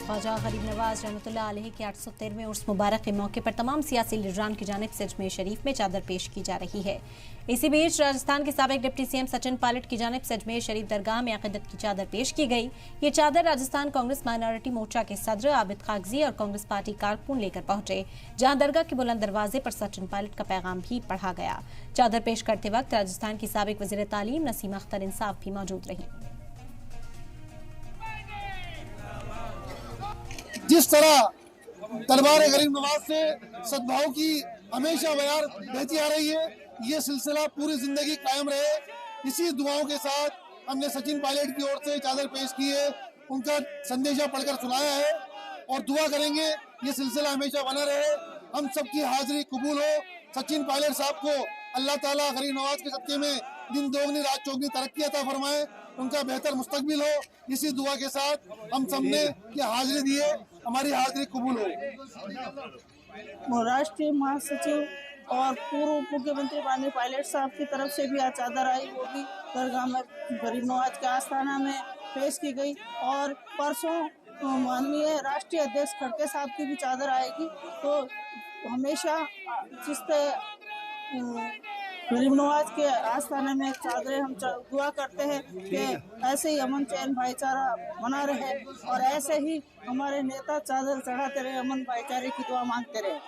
ख्वाजा गरीब नवाज रहमतुल्लाह अलैह के 813वें उर्स मुबारक के मौके पर तमाम सियासी लीडरान की जानिब से अजमेर शरीफ में चादर पेश की जा रही है। इसी बीच राजस्थान के साबिक डिप्टी सीएम सचिन पायलट की जानिब से अजमेर शरीफ दरगाह में अक़ीदत की चादर पेश की गई। ये चादर राजस्थान कांग्रेस माइनॉरिटी मोर्चा के सदर आबिद कागजी और कांग्रेस पार्टी कारकुन लेकर पहुंचे, जहां दरगाह के बुलंद दरवाजे पर सचिन पायलट का पैगाम भी पढ़ा गया। चादर पेश करते वक्त राजस्थान की साबिक वज़ीर तालीम नसीमा अख्तर इंसाफ भी मौजूद रही। जिस तरह दरबार गरीब नवाज से सद्भाव की हमेशा बयार बहती आ रही है, ये सिलसिला पूरी जिंदगी कायम रहे। इसी दुआओं के साथ हमने सचिन पायलट की ओर से चादर पेश की है, उनका संदेशा पढ़कर सुनाया है और दुआ करेंगे ये सिलसिला हमेशा बना रहे, हम सबकी हाजिरी कबूल हो। सचिन पायलट साहब को अल्लाह ताला गरीब नवाज के सदक़े में दिन दोगुनी रात चौगुनी तरक्की अता फरमाए, उनका बेहतर मुस्तकबिल हो। इसी दुआ के साथ हम सबने ये हाजिरी दी है, हमारी हाजिरी कबूल हो। राष्ट्रीय महासचिव और पूर्व मुख्यमंत्री माननीय पायलट साहब की तरफ से भी आज चादर आई, वो भी दरगाह में गरीब नवाज के आस्थाना में पेश की गई और परसों माननीय राष्ट्रीय अध्यक्ष खड़गे साहब की भी चादर आएगी। तो हमेशा जिससे गरीब नवाज के आस्थाने में चादरें हम दुआ करते हैं कि ऐसे ही अमन चैन भाईचारा बना रहे और ऐसे ही हमारे नेता चादर चढ़ाते रहे, अमन भाईचारे की दुआ मांगते रहे।